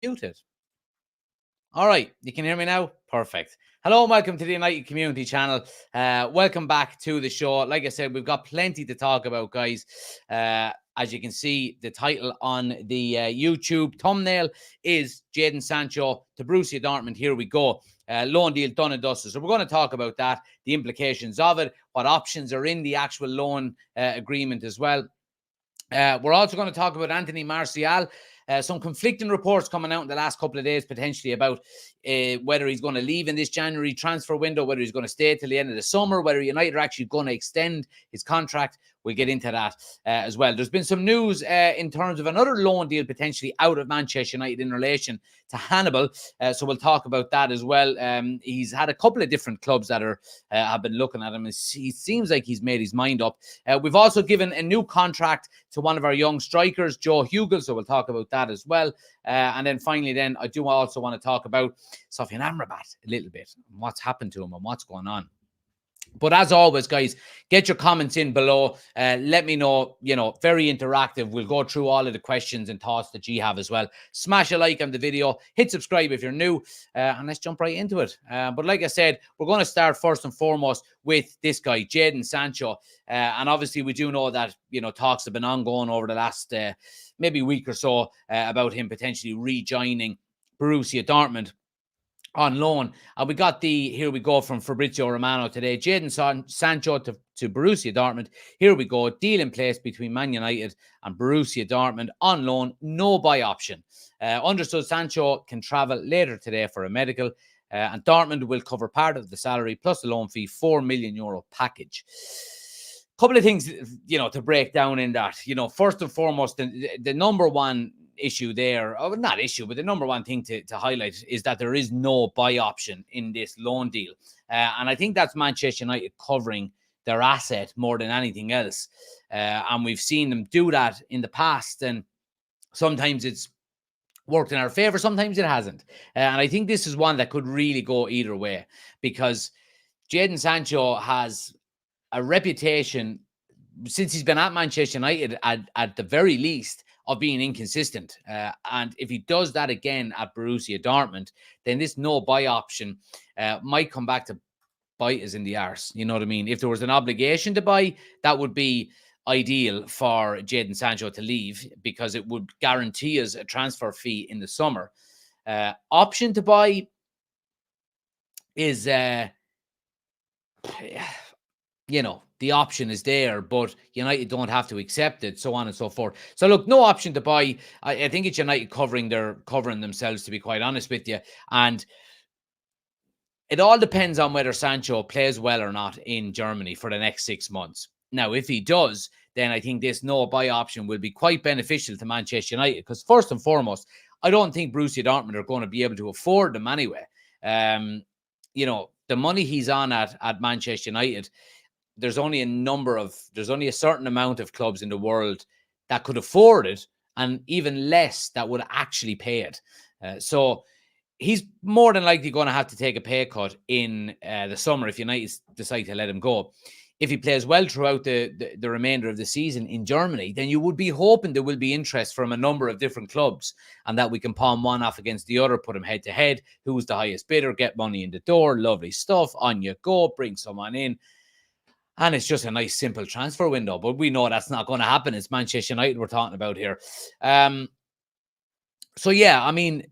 Muted. All right, you can hear me now? Perfect. Hello and welcome to the United Community Channel. Welcome back to the show. Like I said, we've got plenty to talk about, guys. As you can see, the title on the YouTube thumbnail is Jadon Sancho to Borussia Dortmund. Here we go. Loan deal done and dusted. So we're going to talk about that, the implications of it, what options are in the actual loan agreement as well. We're also going to talk about Anthony Martial. Some conflicting reports coming out in the last couple of days, potentially about whether he's going to leave in this January transfer window, whether he's going to stay till the end of the summer, whether United are actually going to extend his contract. We'll get into that as well. There's been some news in terms of another loan deal potentially out of Manchester United in relation to Hannibal. So we'll talk about that as well. He's had a couple of different clubs that have been looking at him. He seems like he's made his mind up. We've also given a new contract to one of our young strikers, Joe Hugel. So we'll talk about that as well. And then finally, I do also want to talk about Sofyan Amrabat a little bit, and what's happened to him and what's going on. But as always, guys, get your comments in below. Let me know, very interactive. We'll go through all of the questions and thoughts that you have as well. Smash a like on the video. Hit subscribe if you're new. And let's jump right into it. But like I said, we're going to start first and foremost with this guy, Jadon Sancho. And obviously, we do know that, talks have been ongoing over the last maybe week or so about him potentially rejoining Borussia Dortmund on loan. And we got here we go from Fabrizio Romano today. Jadon Sancho to Borussia Dortmund. Here we go. Deal in place between Man United and Borussia Dortmund on loan. No buy option. Understood Sancho can travel later today for a medical. And Dortmund will cover part of the salary plus the loan fee, €4 million package. Couple of things, to break down in that. First and foremost, the number one issue there, or not issue, but the number one thing to highlight is that there is no buy option in this loan deal. And I think that's Manchester United covering their asset more than anything else. And we've seen them do that in the past. And sometimes it's worked in our favor, sometimes it hasn't. And I think this is one that could really go either way, because Jadon Sancho has a reputation, since he's been at Manchester United, at the very least, of being inconsistent. And if he does that again at Borussia Dortmund, then this no buy option might come back to bite us in the arse. You know what I mean? If there was an obligation to buy, that would be ideal for Jadon Sancho to leave, because it would guarantee us a transfer fee in the summer. Option to buy is, the option is there, but United don't have to accept it, so on and so forth. So look, no option to buy. I think it's United covering themselves, to be quite honest with you. And it all depends on whether Sancho plays well or not in Germany for the next 6 months. Now, if he does, then I think this no buy option will be quite beneficial to Manchester United, because first and foremost, I don't think Borussia Dortmund are going to be able to afford them anyway. The money he's on at Manchester United, there's only a certain amount of clubs in the world that could afford it, and even less that would actually pay it. So he's more than likely going to have to take a pay cut in the summer if United decide to let him go. If he plays well throughout the remainder of the season in Germany, then you would be hoping there will be interest from a number of different clubs, and that we can palm one off against the other, put them head to head. Who's the highest bidder? Get money in the door. Lovely stuff. On you go. Bring someone in. And it's just a nice, simple transfer window. But we know that's not going to happen. It's Manchester United we're talking about here. So, yeah, I mean,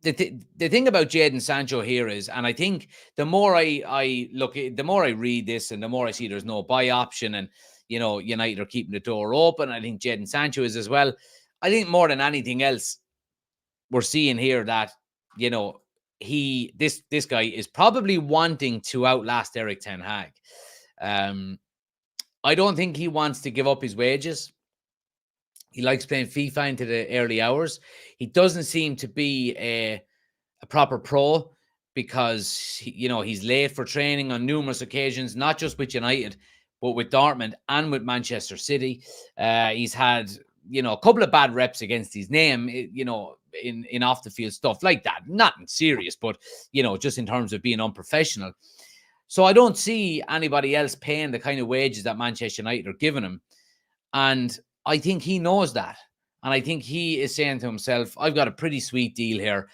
the thing about Jadon Sancho here is, and I think the more I look, the more I read this and the more I see there's no buy option and, United are keeping the door open. I think Jadon Sancho is as well. I think more than anything else, we're seeing here that, this guy is probably wanting to outlast Erik ten Hag. I don't think he wants to give up his wages. He likes playing FIFA into the early hours. He doesn't seem to be a proper pro, because he's late for training on numerous occasions, not just with United, but with Dortmund and with Manchester City. He's had a couple of bad reps against his name, in off the field stuff like that. Nothing serious, but just in terms of being unprofessional. So I don't see anybody else paying the kind of wages that Manchester United are giving him. And I think he knows that. And I think he is saying to himself, I've got a pretty sweet deal here,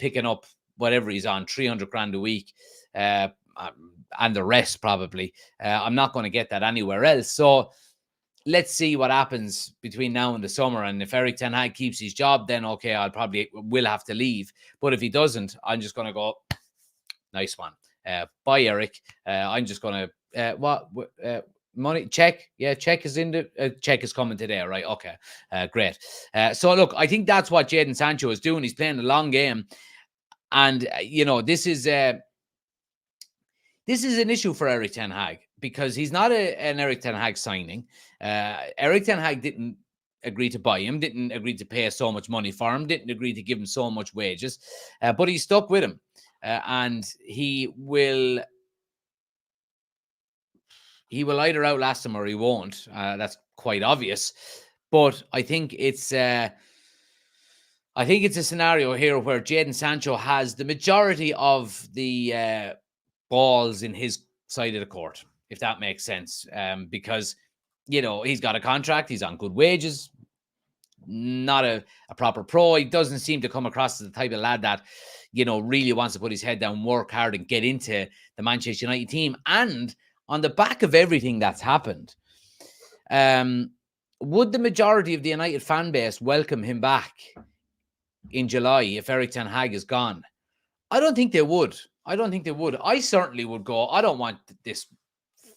picking up whatever he's on, 300 grand a week, and the rest probably. I'm not going to get that anywhere else. So let's see what happens between now and the summer. And if Eric Ten Hag keeps his job, then okay, I'll probably will have to leave. But if he doesn't, I'm just going to go, nice one. Bye, Eric. I'm just going to, money check. Yeah, check is in the check is coming today, right? Okay, great. So look, I think that's what Jadon Sancho is doing. He's playing a long game, and this is an issue for Eric Ten Hag because he's not an Eric Ten Hag signing. Eric Ten Hag didn't agree to buy him, didn't agree to pay so much money for him, didn't agree to give him so much wages, but he's stuck with him, and he will either outlast him or he won't. That's quite obvious. But I think it's a scenario here where Jadon Sancho has the majority of the balls in his side of the court, if that makes sense. Because he's got a contract, he's on good wages, not a proper pro. He doesn't seem to come across as the type of lad that really wants to put his head down, work hard, and get into the Manchester United team. And on the back of everything that's happened, would the majority of the United fan base welcome him back in July if Eric Ten Hag is gone? I don't think they would. I certainly would go, I don't want this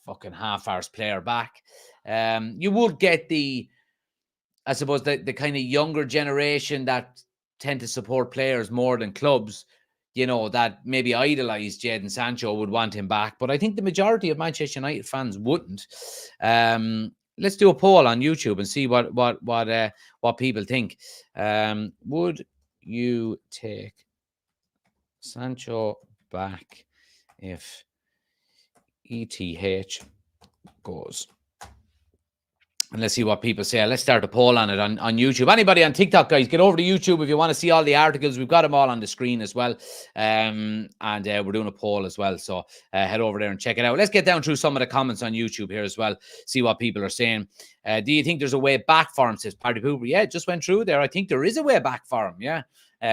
fucking half-arsed player back. You would get I suppose, the kind of younger generation that tend to support players more than clubs, that maybe idolize Jadon Sancho would want him back. But I think the majority of Manchester United fans wouldn't. Let's do a poll on YouTube and see what people think. Would you take Sancho back if ETH goes? And let's see what people say. Let's start a poll on it on YouTube. Anybody on TikTok, guys, get over to YouTube if you want to see all the articles. We've got them all on the screen as well. And we're doing a poll as well. So head over there and check it out. Let's get down through some of the comments on YouTube here as well. See what people are saying. Do you think there's a way back for him, says Party Pooper? Yeah, just went through there. I think there is a way back for him. Yeah,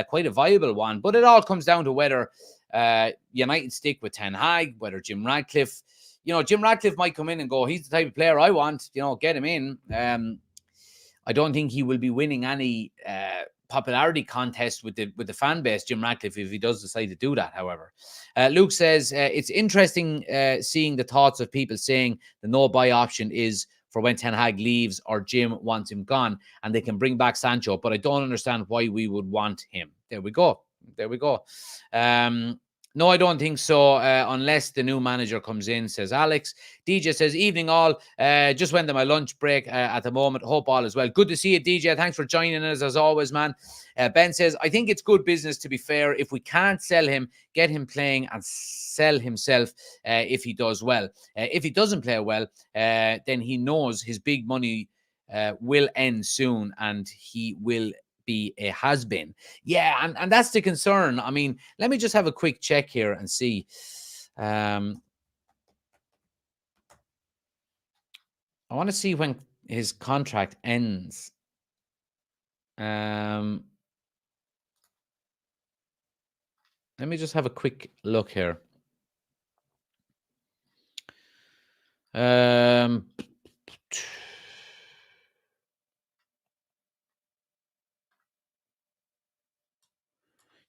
quite a viable one. But it all comes down to whether United stick with Ten Hag, whether Jim Ratcliffe... Jim Ratcliffe might come in and go, he's the type of player I want, get him in. I don't think he will be winning any popularity contest with the fan base, Jim Ratcliffe, if he does decide to do that, however. Luke says, it's interesting seeing the thoughts of people saying the no-buy option is for when Ten Hag leaves or Jim wants him gone and they can bring back Sancho, but I don't understand why we would want him. There we go. No, I don't think so, unless the new manager comes in, says Alex. DJ says, evening all. Just went to my lunch break at the moment. Hope all is well. Good to see you, DJ. Thanks for joining us as always, man. Ben says, I think it's good business, to be fair. If we can't sell him, get him playing and sell himself if he does well. If he doesn't play well, then he knows his big money will end soon and he will be a has-been. Yeah, and that's the concern. I mean, let me just have a quick check here and see. I want to see when his contract ends. Let me just have a quick look here.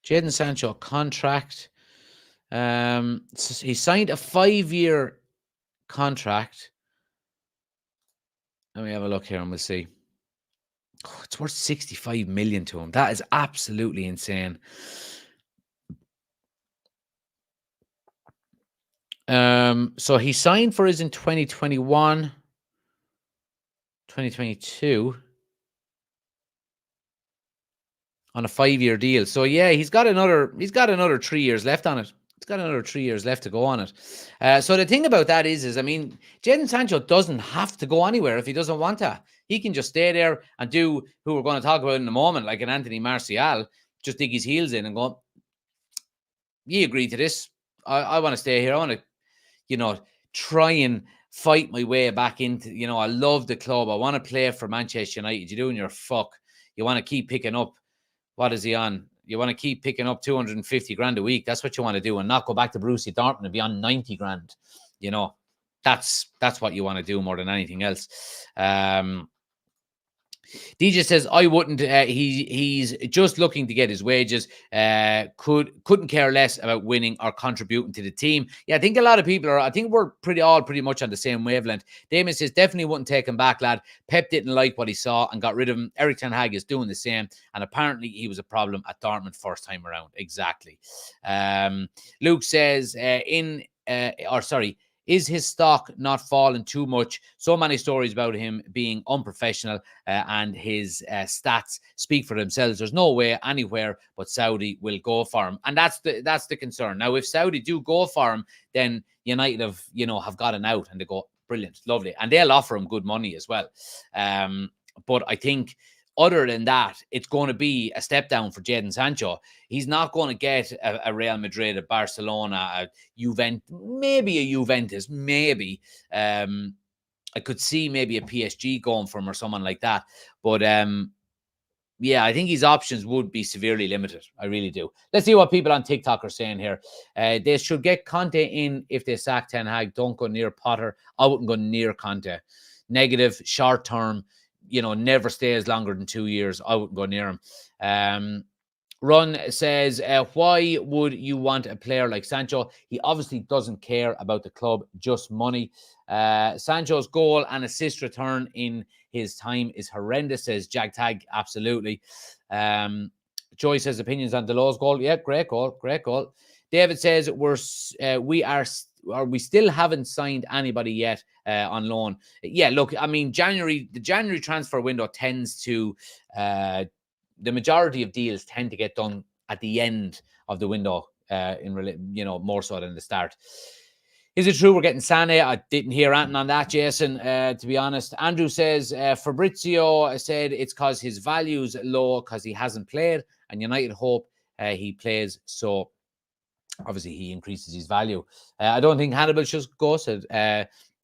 Jadon Sancho contract. He signed a 5-year contract. Let me have a look here and we'll see. Oh, it's worth 65 million to him. That is absolutely insane. So he signed for us in 2021, 2022 on a 5-year deal. So yeah, he's got another 3 years left on it. He's got another 3 years left to go on it. So the thing about that is I mean, Jadon Sancho doesn't have to go anywhere if he doesn't want to. He can just stay there and do who we're going to talk about in a moment, like an Anthony Martial, just dig his heels in and go, you agree to this. I want to stay here. I want to, try and fight my way back into, I love the club. I want to play for Manchester United. You're doing your fuck. You want to keep picking up. What is he on? You want to keep picking up 250 grand a week. That's what you want to do, and not go back to Borussia Dortmund and be on 90 grand. You know, that's what you want to do more than anything else. DJ says I wouldn't. He's just looking to get his wages. Couldn't care less about winning or contributing to the team. Yeah, I think a lot of people are. I think we're pretty much on the same wavelength. Damon says definitely wouldn't take him back, lad. Pep didn't like what he saw and got rid of him. Erik ten Hag is doing the same, and apparently he was a problem at Dortmund first time around. Exactly. Luke says is his stock not falling too much? So many stories about him being unprofessional, and his stats speak for themselves. There's no way anywhere but Saudi will go for him, and that's the concern. Now, if Saudi do go for him, then United have gotten out, and they go brilliant, lovely, and they'll offer him good money as well. But I think, other than that, it's going to be a step down for Jadon Sancho. He's not going to get a Real Madrid, a Barcelona, a Juventus, maybe. I could see maybe a PSG going for him or someone like that. But yeah, I think his options would be severely limited. I really do. Let's see what people on TikTok are saying here. They should get Conte in if they sack Ten Hag. Don't go near Potter. I wouldn't go near Conte. Negative, short term. Never stays longer than 2 years. I wouldn't go near him. Run says, why would you want a player like Sancho? He obviously doesn't care about the club, just money. Sancho's goal and assist return in his time is horrendous, says Jagtag. Absolutely. Joy says, opinions on Delo's goal. Yeah, great goal. David says, we still haven't signed anybody yet on loan. Yeah, look, I mean, the January transfer window tends to, the majority of deals tend to get done at the end of the window, more so than the start. Is it true we're getting Sané? I didn't hear anything on that, Jason, to be honest. Andrew says, Fabrizio said it's because his value's low because he hasn't played, and United hope he plays, so obviously he increases his value. I don't think Hannibal should go, said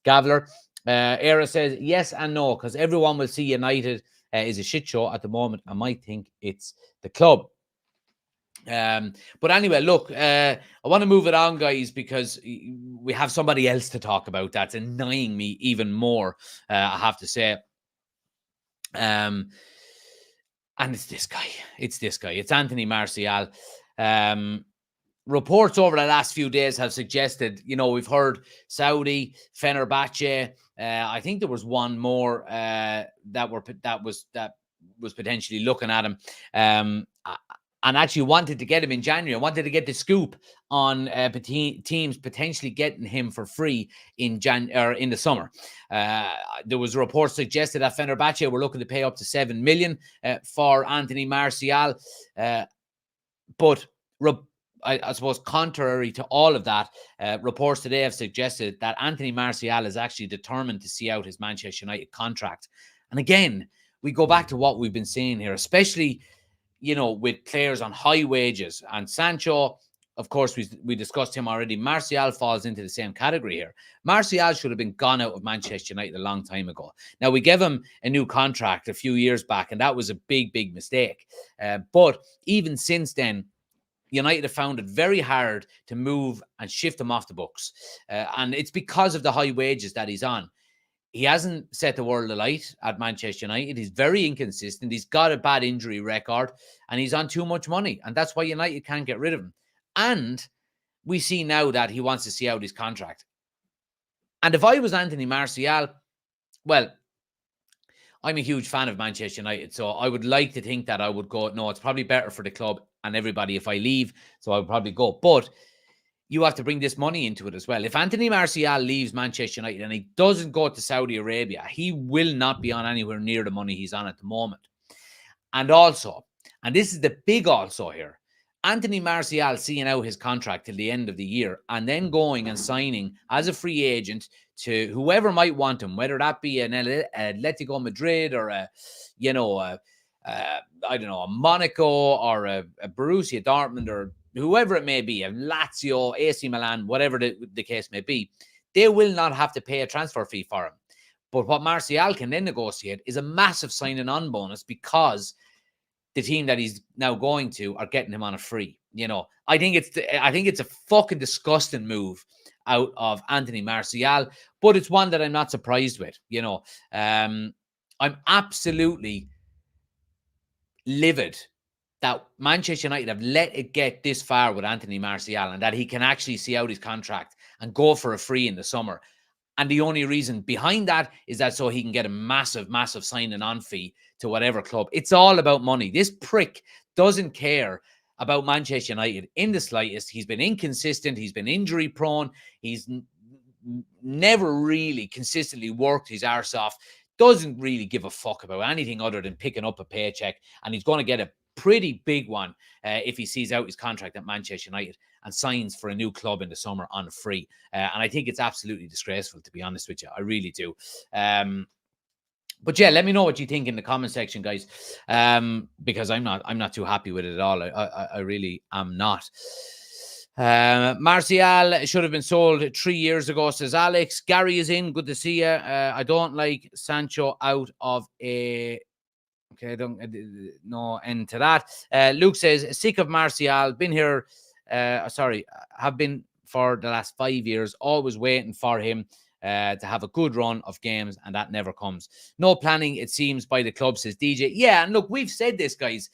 Gavler. Era says yes and no, because everyone will see United is a shit show at the moment. I might think it's the club. But anyway, look, I want to move it on, guys, because we have somebody else to talk about that's annoying me even more, I have to say. And it's this guy. It's Anthony Martial. Reports over the last few days have suggested, we've heard Saudi, Fenerbahce. I think there was one more that was potentially looking at him, and actually wanted to get him in January. Wanted to get the scoop on teams potentially getting him for free in the summer. There was a report suggested that Fenerbahce were looking to pay up to 7 million for Anthony Martial, but I suppose contrary to all of that, reports today have suggested that Anthony Martial is actually determined to see out his Manchester United contract. And again, we go back to what we've been saying here, especially, with players on high wages. And Sancho, of course, we discussed him already. Martial falls into the same category here. Martial should have been gone out of Manchester United a long time ago. Now, we gave him a new contract a few years back, and that was a big, big mistake. But even since then, United have found it very hard to move and shift him off the books. And it's because of the high wages that he's on. He hasn't set the world alight at Manchester United. He's very inconsistent. He's got a bad injury record, and he's on too much money. And that's why United can't get rid of him. And we see now that he wants to see out his contract. And if I was Anthony Martial, well, I'm a huge fan of Manchester United, so I would like to think that I would go, no, it's probably better for the club and everybody if I leave, so I would probably go. But you have to bring this money into it as well. If Anthony Martial leaves Manchester United and he doesn't go to Saudi Arabia, he will not be on anywhere near the money he's on at the moment. And also, and this is the big also here, Anthony Martial seeing out his contract till the end of the year and then going and signing as a free agent to whoever might want him, whether that be an Atletico Madrid or a Monaco or a Borussia Dortmund or whoever it may be, a Lazio, AC Milan, whatever the case may be, they will not have to pay a transfer fee for him. But what Martial can then negotiate is a massive signing on bonus because the team that he's now going to are getting him on a free. I think it's a fucking disgusting move out of Anthony Martial, but it's one that I'm not surprised with. I'm absolutely livid that Manchester United have let it get this far with Anthony Martial, and that he can actually see out his contract and go for a free in the summer. And the only reason behind that is that so he can get a massive, massive signing on fee to whatever club. It's all about money. This prick doesn't care about Manchester United in the slightest. He's been inconsistent. He's been injury prone. He's never really consistently worked his arse off. Doesn't really give a fuck about anything other than picking up a paycheck. And he's going to get a pretty big one if he sees out his contract at Manchester United and signs for a new club in the summer on free. And I think it's absolutely disgraceful, to be honest with you. I really do. But yeah, let me know what you think in the comment section, guys, because I'm not too happy with it at all. I really am not. Martial should have been sold 3 years ago, says Alex. Gary is in. Good to see you. I don't like Sancho out of a... Okay, no end to that. Luke says, sick of Martial. Been here, have been for the last 5 years, always waiting for him to have a good run of games, and that never comes. No planning, it seems, by the club, says DJ. Yeah, and look, we've said this, guys,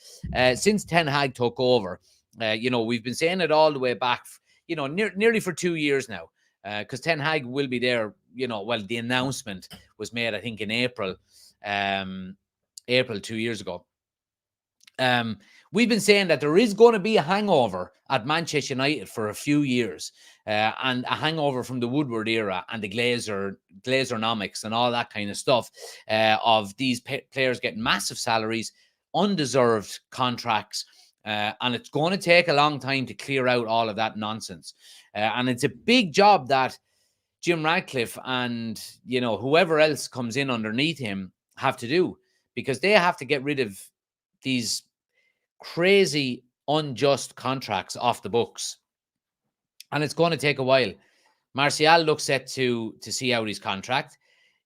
since Ten Hag took over. We've been saying it all the way back, nearly for 2 years now, because Ten Hag will be there. The announcement was made, I think, in April 2 years ago. We've been saying that there is going to be a hangover at Manchester United for a few years, and a hangover from the Woodward era and the Glazernomics and all that kind of stuff, of these players getting massive salaries, undeserved contracts, and it's going to take a long time to clear out all of that nonsense. And it's a big job that Jim Ratcliffe and, whoever else comes in underneath him have to do, because they have to get rid of these crazy, unjust contracts off the books. And it's going to take a while. Martial looks set to see out his contract.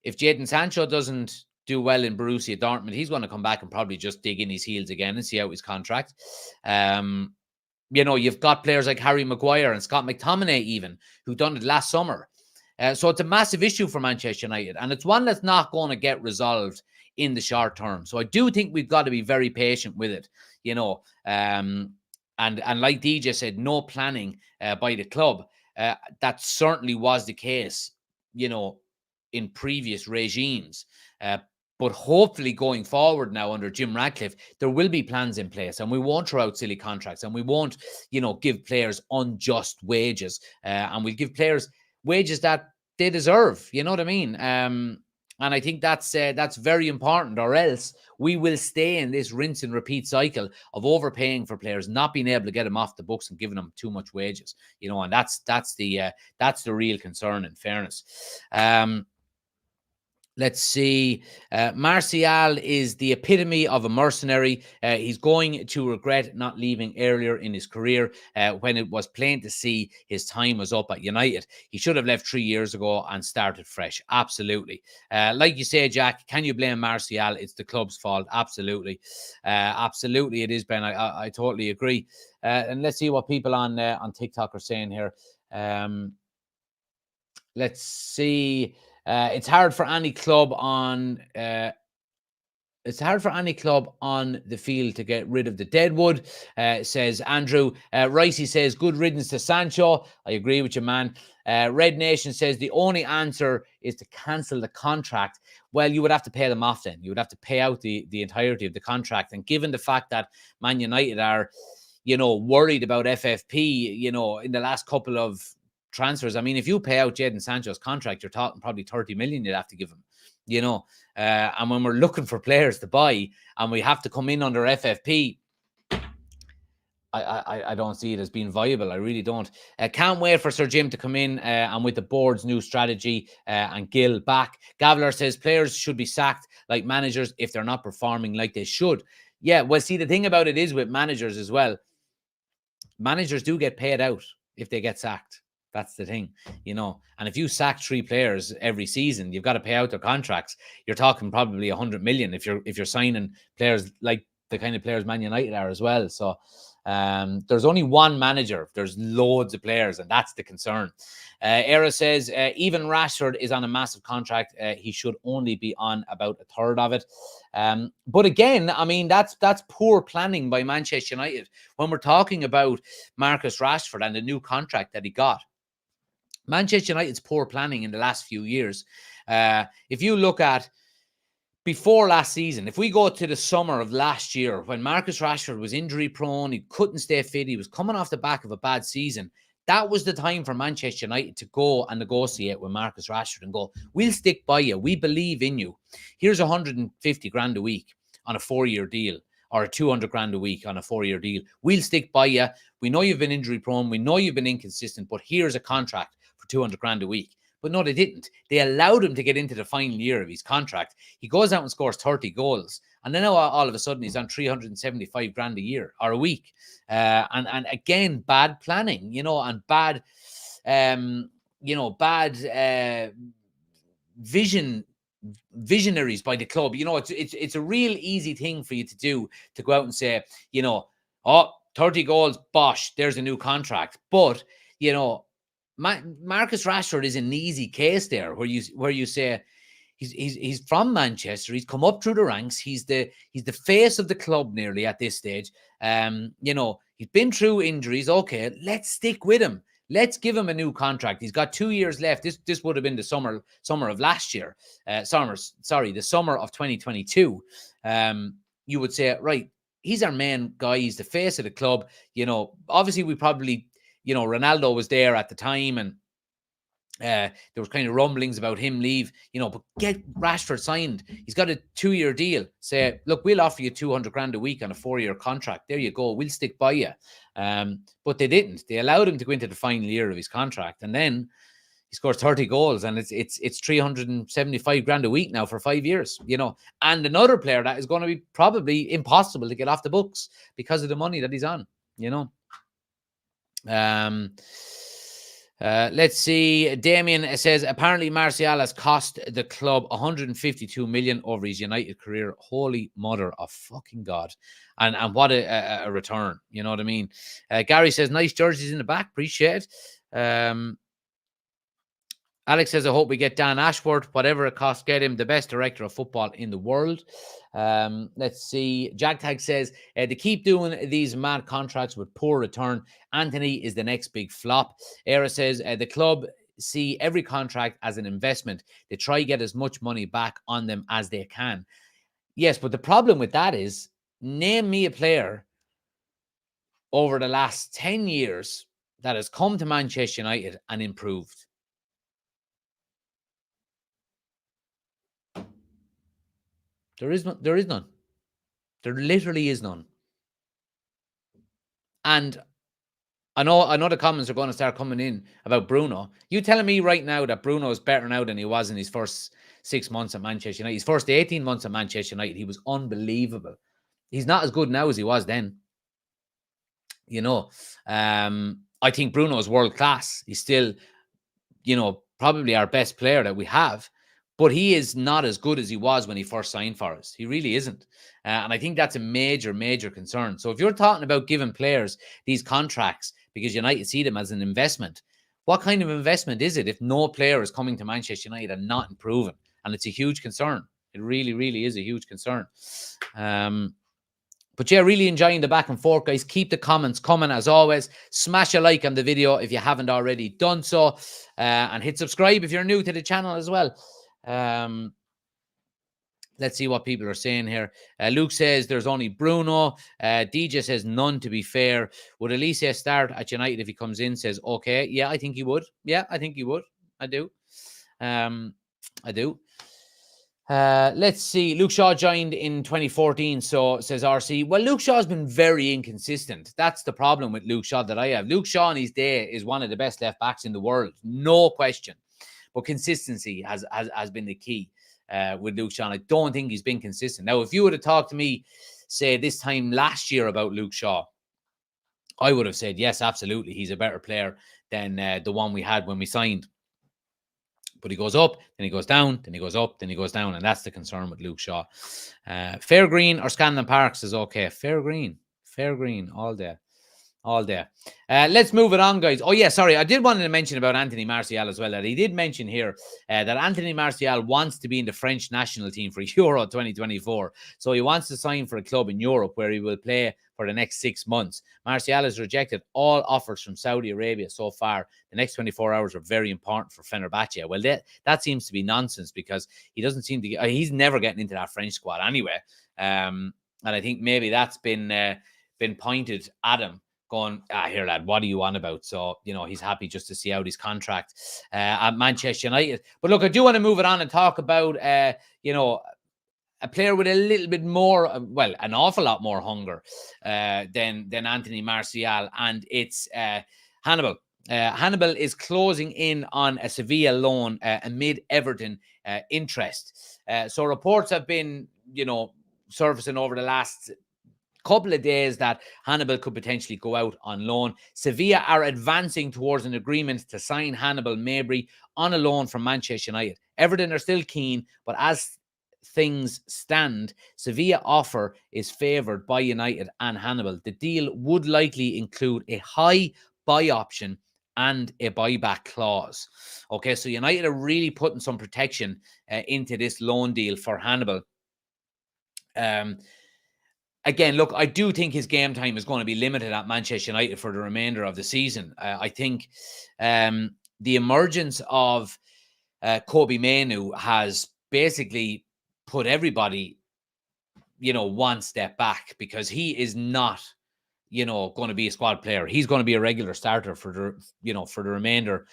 If Jadon Sancho doesn't do well in Borussia Dortmund, he's going to come back and probably just dig in his heels again and see out his contract. You've got players like Harry Maguire and Scott McTominay even, who done it last summer. So it's a massive issue for Manchester United, and it's one that's not going to get resolved in the short term. So I do think we've got to be very patient with it, and like DJ said, no planning by the club. That certainly was the case, in previous regimes. But hopefully going forward now under Jim Ratcliffe, there will be plans in place, and we won't throw out silly contracts, and we won't, give players unjust wages, and we'll give players wages that they deserve. You know what I mean? And I think that's very important, or else we will stay in this rinse and repeat cycle of overpaying for players, not being able to get them off the books and giving them too much wages. And that's the real concern, in fairness. Let's see. Martial is the epitome of a mercenary. He's going to regret not leaving earlier in his career, when it was plain to see his time was up at United. He should have left 3 years ago and started fresh. Absolutely. Like you say, Jack, can you blame Martial? It's the club's fault. Absolutely. Absolutely, it is, Ben. I totally agree. And let's see what people on TikTok are saying here. Let's see. It's hard for any club on the field to get rid of the deadwood, says Andrew. Ricey says, good riddance to Sancho. I agree with you, man. Red Nation says the only answer is to cancel the contract. Well, you would have to pay them off then. You would have to pay out the entirety of the contract. And given the fact that Man United are, worried about FFP, in the last couple of transfers. I mean, if you pay out Jadon Sancho's contract, you're talking probably 30 million you'd have to give him, and when we're looking for players to buy and we have to come in under FFP, I don't see it as being viable. I really don't. Can't wait for Sir Jim to come in and with the board's new strategy and Gill back. Gavler says players should be sacked like managers if they're not performing like they should. Yeah, well, see, the thing about it is with managers as well, managers do get paid out if they get sacked. That's the thing, and if you sack 3 players every season, you've got to pay out their contracts. You're talking probably 100 million if you're signing players like the kind of players Man United are as well. So there's only one manager. There's loads of players, and that's the concern. Era says, even Rashford is on a massive contract. He should only be on about a third of it. But again, I mean, that's poor planning by Manchester United. When we're talking about Marcus Rashford and the new contract that he got, Manchester United's poor planning in the last few years. If you look at before last season, if we go to the summer of last year, when Marcus Rashford was injury prone, he couldn't stay fit, he was coming off the back of a bad season, that was the time for Manchester United to go and negotiate with Marcus Rashford and go, we'll stick by you. We believe in you. Here's 150 grand a week on a 4-year deal, or 200 grand a week on a 4-year deal. We'll stick by you. We know you've been injury prone. We know you've been inconsistent, but here's a contract for 200 grand a week. But no, they didn't. They allowed him to get into the final year of his contract. He goes out and scores 30 goals. And then all of a sudden he's on 375 grand a year or a week. And again, bad planning, and bad, visionaries by the club. It's a real easy thing for you to do, to go out and say, 30 goals, bosh, there's a new contract. But, Marcus Rashford is an easy case there, where you say he's from Manchester. He's come up through the ranks. He's the face of the club nearly at this stage. He's been through injuries. Okay, let's stick with him. Let's give him a new contract. He's got 2 years left. This would have been the summer of last year. The summer of 2022. You would say, right, he's our main guy. He's the face of the club. Obviously we probably, Ronaldo was there at the time, and there was kind of rumblings about him leave, but get Rashford signed. He's got a 2-year deal. Say, look, we'll offer you 200 grand a week on a 4-year contract. There you go. We'll stick by you. But they didn't. They allowed him to go into the final year of his contract, and then he scores 30 goals, and it's 375 grand a week now for 5 years, and another player that is going to be probably impossible to get off the books because of the money that he's on, Let's see. Damien says, apparently Martial has cost the club 152 million over his United career. Holy mother of fucking God. And what a return. You know what I mean? Gary says, nice jerseys in the back. Appreciate it. Alex says, I hope we get Dan Ashworth. Whatever it costs, get him. The best director of football in the world. Let's see. Jagtag says, they keep doing these mad contracts with poor return. Anthony is the next big flop. Era says, the club see every contract as an investment. They try to get as much money back on them as they can. Yes, but the problem with that is, name me a player over the last 10 years that has come to Manchester United and improved. There is none. There literally is none. And I know the comments are going to start coming in about Bruno. You telling me right now that Bruno is better now than he was in his first 6 months at Manchester United? His first 18 months at Manchester United, he was unbelievable. He's not as good now as he was then. I think Bruno is world class. He's still, probably our best player that we have. But he is not as good as he was when he first signed for us. He really isn't. And I think that's a major, major concern. So if you're talking about giving players these contracts because United see them as an investment, what kind of investment is it if no player is coming to Manchester United and not improving? And it's a huge concern. It really, really is a huge concern. But yeah, really enjoying the back and forth, guys. Keep the comments coming as always. Smash a like on the video if you haven't already done so. And hit subscribe if you're new to the channel as well. Let's see what people are saying here. Luke says there's only Bruno. DJ says none, to be fair. Would Elise start at United if he comes in? Says okay. Yeah, I think he would. Yeah, I think he would. I do. I do. Let's see. Luke Shaw joined in 2014, so says RC. Well, Luke Shaw's been very inconsistent. That's the problem with Luke Shaw that I have. Luke Shaw in his day is one of the best left backs in the world. No question. But consistency has been the key with Luke Shaw. I don't think he's been consistent. Now, if you would have talked to me, say, this time last year about Luke Shaw, I would have said, yes, absolutely. He's a better player than the one we had when we signed. But he goes up, then he goes down, then he goes up, then he goes down. And that's the concern with Luke Shaw. Fair Green or Scanlon Parks is okay. Fair Green, all day. All day. Let's move it on, guys. Oh, yeah, sorry. I did want to mention about Anthony Martial as well. That he did mention here that Anthony Martial wants to be in the French national team for Euro 2024. So he wants to sign for a club in Europe where he will play for the next 6 months. Martial has rejected all offers from Saudi Arabia so far. The next 24 hours are very important for Fenerbahce. Well, that seems to be nonsense because he doesn't seem to get, he's never getting into that French squad anyway. And I think maybe that's been pointed at him, going, here, lad, what are you on about? So, he's happy just to see out his contract at Manchester United. But look, I do want to move it on and talk about, a player with a little bit more, an awful lot more hunger than Anthony Martial, and it's Hannibal. Hannibal is closing in on a Sevilla loan amid Everton interest. So reports have been, surfacing over the last couple of days that Hannibal could potentially go out on loan. Sevilla are advancing towards an agreement to sign Hannibal Mabry on a loan from Manchester United. Everton are still keen, but as things stand, Sevilla offer is favoured by United and Hannibal. The deal would likely include a high buy option and a buyback clause. Okay, so United are really putting some protection into this loan deal for Hannibal. Again, look, I do think his game time is going to be limited at Manchester United for the remainder of the season. I think the emergence of Kobe Mainoo has basically put everybody, one step back, because he is not, going to be a squad player. He's going to be a regular starter for the remainder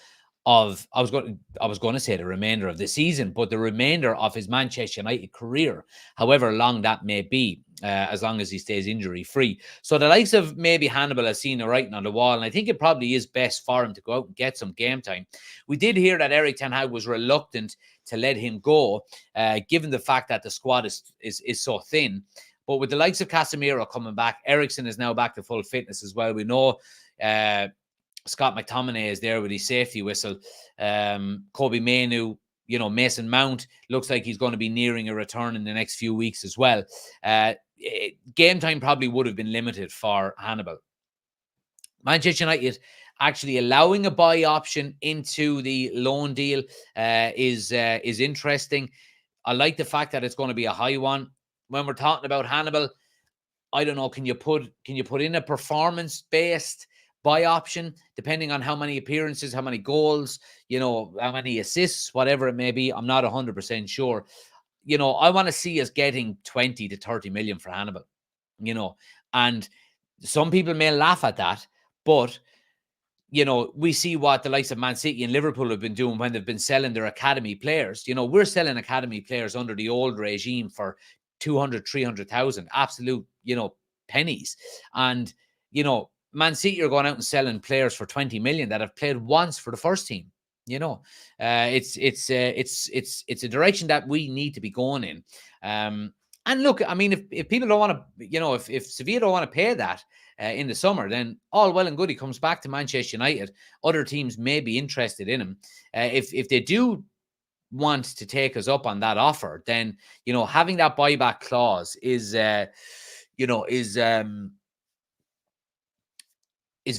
of, I was going to say the remainder of the season, but the remainder of his Manchester United career, however long that may be, as long as he stays injury free. So the likes of maybe Hannibal has seen the writing on the wall, and I think it probably is best for him to go out and get some game time. We did hear that Erik ten Hag was reluctant to let him go, given the fact that the squad is so thin. But with the likes of Casemiro coming back, Eriksen is now back to full fitness as well. We know Scott McTominay is there with his safety whistle. Kobe Mainoo, Mason Mount looks like he's going to be nearing a return in the next few weeks as well. Game time probably would have been limited for Hannibal. Manchester United actually allowing a buy option into the loan deal is interesting. I like the fact that it's going to be a high one. When we're talking about Hannibal, I don't know, can you put in a performance-based buy option, depending on how many appearances, how many goals, how many assists, whatever it may be? I'm not 100% sure. I want to see us getting 20 to 30 million for Hannibal, and some people may laugh at that, but we see what the likes of Man City and Liverpool have been doing when they've been selling their academy players. We're selling academy players under the old regime for 200, 300,000, absolute, pennies. And, Man City are going out and selling players for 20 million that have played once for the first team. It's a direction that we need to be going in. And look, I mean, if people don't want to, if Sevilla don't want to pay that in the summer, then all well and good. He comes back to Manchester United. Other teams may be interested in him. If they do want to take us up on that offer, then having that buyback clause is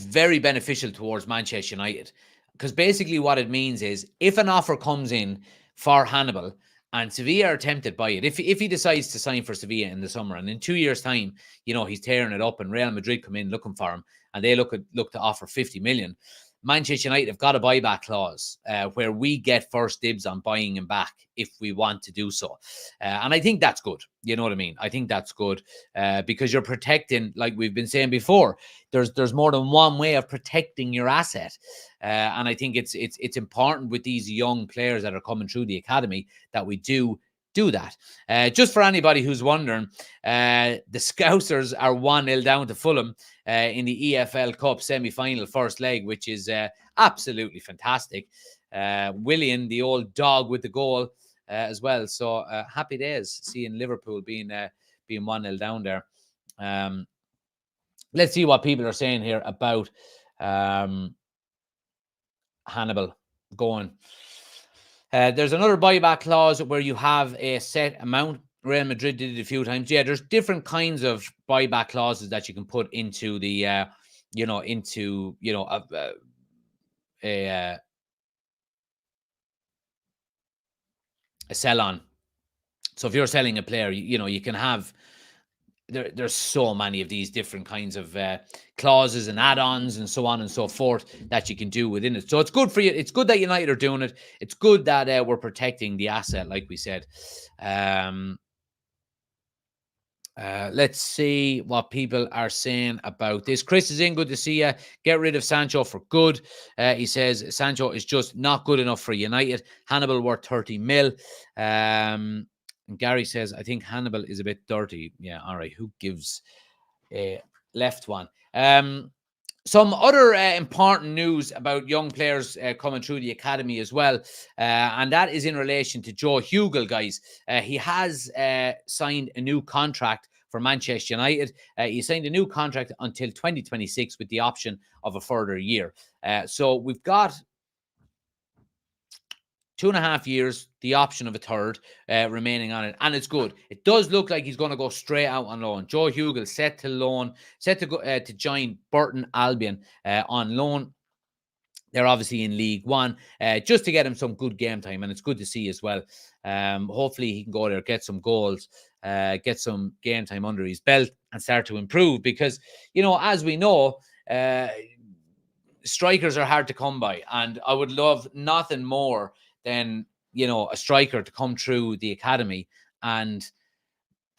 very beneficial towards Manchester United, because basically what it means is if an offer comes in for Hannibal and Sevilla are tempted by it, if he decides to sign for Sevilla in the summer, and in 2 years' time, he's tearing it up and Real Madrid come in looking for him and they look to offer 50 million, Manchester United have got a buyback clause where we get first dibs on buying him back if we want to do so. And I think that's good. You know what I mean? I think that's good because you're protecting, like we've been saying before, there's more than one way of protecting your asset. And I think it's important with these young players that are coming through the academy that we do that. Just for anybody who's wondering, the Scousers are 1-0 down to Fulham in the EFL Cup semi-final first leg, which is absolutely fantastic. Willian, the old dog, with the goal as well. So happy days seeing Liverpool being 1-0 down there. Let's see what people are saying here about Hannibal going. There's another buyback clause where you have a set amount. Real Madrid did it a few times. Yeah, there's different kinds of buyback clauses that you can put into the, a, a sell on. So if you're selling a player, you can have there's so many of these different kinds of clauses and add-ons and so on and so forth that you can do within it. So it's good for you. It's good that United are doing it. It's good that we're protecting the asset, like we said. Let's see what people are saying about this. Chris is in. Good to see you. Get rid of Sancho for good. He says Sancho is just not good enough for United. Hannibal worth 30 mil. And Gary says, I think Hannibal is a bit dirty. Yeah, all right. Who gives a left one? Some other important news about young players coming through the academy as well. And that is in relation to Joe Hugel, guys. He has signed a new contract for Manchester United. He signed a new contract until 2026 with the option of a further year. So we've got 2.5 years, the option of a third remaining on it, and it's good. It does look like he's going to go straight out on loan. Joe Hugel set to go to join Burton Albion on loan. They're obviously in League One, just to get him some good game time, and it's good to see as well. Hopefully he can go there, get some goals, get some game time under his belt, and start to improve. Because as we know, strikers are hard to come by, and I would love nothing more than a striker to come through the academy and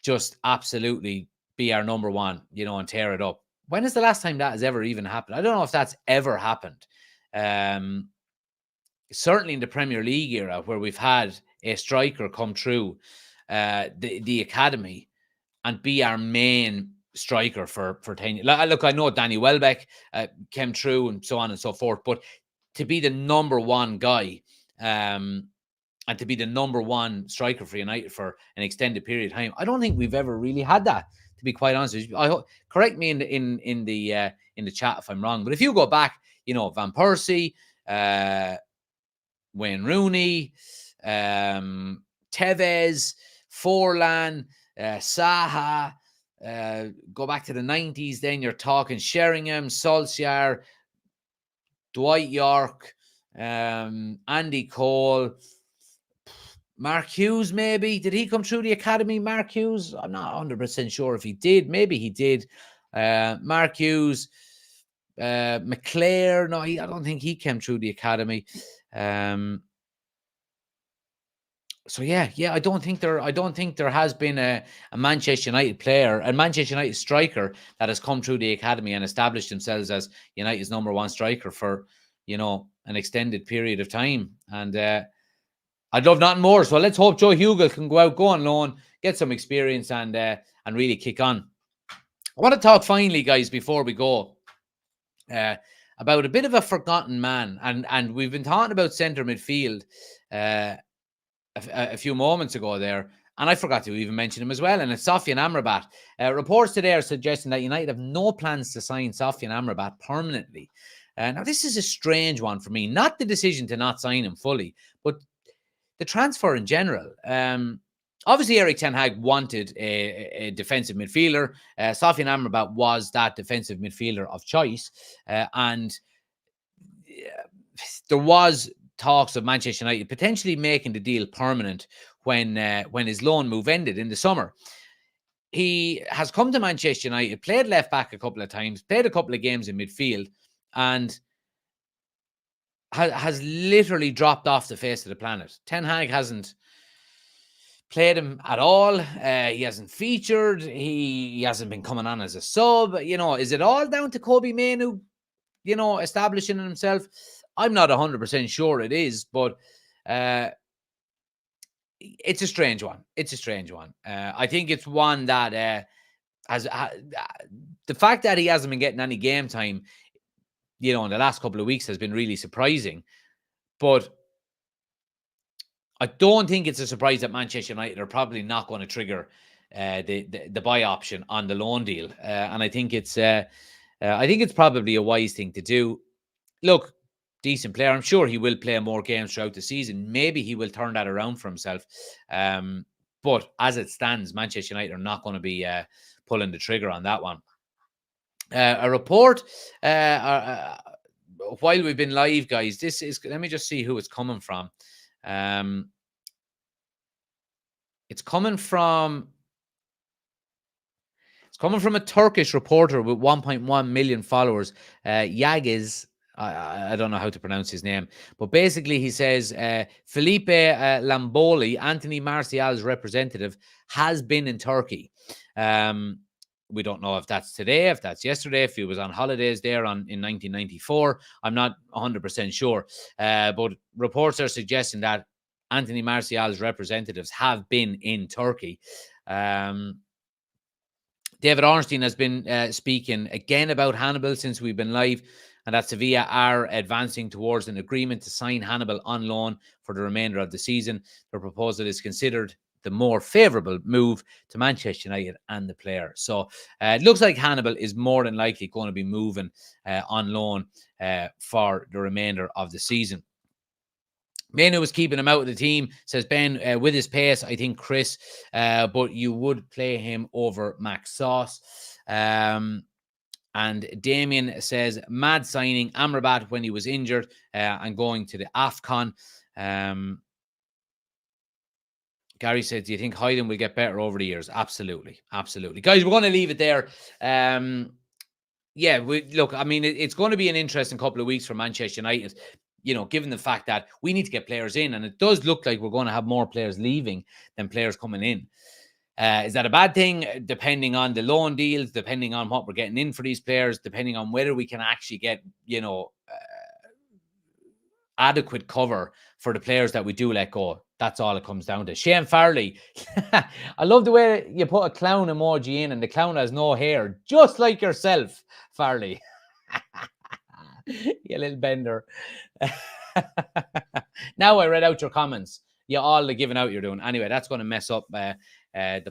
just absolutely be our number one, and tear it up. When is the last time that has ever even happened? I don't know if that's ever happened. Certainly in the Premier League era, where we've had a striker come through the academy and be our main striker for 10 years. Look, I know Danny Welbeck came through and so on and so forth, but to be the number one guy and to be the number one striker for United for an extended period of time, I don't think we've ever really had that, to be quite honest with you. Correct me in the chat if I'm wrong, but if you go back, Van Persie, Wayne Rooney, Tevez, Forlan, Saha, go back to the 90s, then you're talking Sheringham, Solskjaer, Dwight York, Andy Cole, Mark Hughes, maybe. Did he come through the academy, Mark Hughes? I'm not 100% sure if he did. Maybe he did. Mark Hughes, McClare. No, I don't think he came through the academy. So yeah, I don't think there has been a Manchester United player, a Manchester United striker that has come through the academy and established themselves as United's number one striker for an extended period of time. And I'd love nothing more. So let's hope Joe Hugel can go on loan, get some experience, and really kick on. I want to talk finally, guys, before we go, about a bit of a forgotten man, and we've been talking about centre midfield a few moments ago there, and I forgot to even mention him as well, and it's Sofyan Amrabat. Reports today are suggesting that United have no plans to sign Sofyan Amrabat permanently. Now, this is a strange one for me. Not the decision to not sign him fully, but the transfer in general. Obviously, Erik ten Hag wanted a defensive midfielder. Sofyan Amrabat was that defensive midfielder of choice. And there was talks of Manchester United potentially making the deal permanent when his loan move ended in the summer. He has come to Manchester United, played left back a couple of times, played a couple of games in midfield, and has literally dropped off the face of the planet. Ten Hag hasn't played him at all. He hasn't featured. He hasn't been coming on as a sub. Is it all down to Kobe Mainoo, establishing himself? I'm not 100% sure it is, but it's a strange one. I think it's one that has the fact that he hasn't been getting any game time, in the last couple of weeks has been really surprising. But I don't think it's a surprise that Manchester United are probably not going to trigger the buy option on the loan deal, and I think it's probably a wise thing to do. Look, decent player. I'm sure he will play more games throughout the season. Maybe he will turn that around for himself. But as it stands, Manchester United are not going to be pulling the trigger on that one. A report while we've been live, guys. This is, let me just see who it's coming from. It's coming from a Turkish reporter with 1.1 million followers. Yagiz, I don't know how to pronounce his name, but basically he says Felipe Lamboli, Anthony Martial's representative, has been in Turkey. We don't know if that's today, if that's yesterday, if he was on holidays there in 1994. I'm not 100% sure. But reports are suggesting that Anthony Martial's representatives have been in Turkey. David Ornstein has been speaking again about Hannibal since we've been live, and that Sevilla are advancing towards an agreement to sign Hannibal on loan for the remainder of the season. The proposal is considered the more favourable move to Manchester United and the player. So it looks like Hannibal is more than likely going to be moving on loan for the remainder of the season. Manu was keeping him out of the team, says Ben, with his pace, I think Chris, but you would play him over Max Sauce. And Damien says, mad signing Amrabat when he was injured and going to the AFCON. Gary said, do you think Hyden will get better over the years? Absolutely. Absolutely. Guys, we're going to leave it there. Yeah, look, I mean, it's going to be an interesting couple of weeks for Manchester United, you know, given the fact that we need to get players in, and it does look like we're going to have more players leaving than players coming in. Is that a bad thing? Depending on the loan deals, depending on what we're getting in for these players, depending on whether we can actually get, you know, adequate cover for the players that we do let go. That's all it comes down to. Shane Farley. I love the way you put a clown emoji in and the clown has no hair, just like yourself, Farley. You little bender. Now I read out your comments. You all the giving out you're doing. Anyway, that's going to mess up the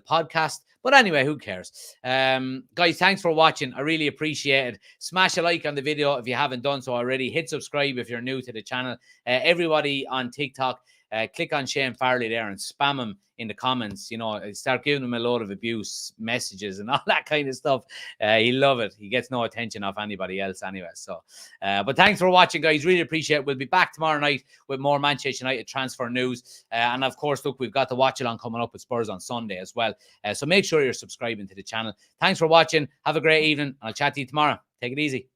podcast. But anyway, who cares? Guys, thanks for watching. I really appreciate it. Smash a like on the video if you haven't done so already. Hit subscribe if you're new to the channel. Everybody on TikTok, click on Shane Farley there and spam him in the comments. You know, start giving him a load of abuse messages and all that kind of stuff. He'll love it. He gets no attention off anybody else anyway. So, but thanks for watching, guys. Really appreciate it. We'll be back tomorrow night with more Manchester United transfer news. And of course, look, we've got the watch along coming up with Spurs on Sunday as well. So make sure you're subscribing to the channel. Thanks for watching. Have a great evening. I'll chat to you tomorrow. Take it easy.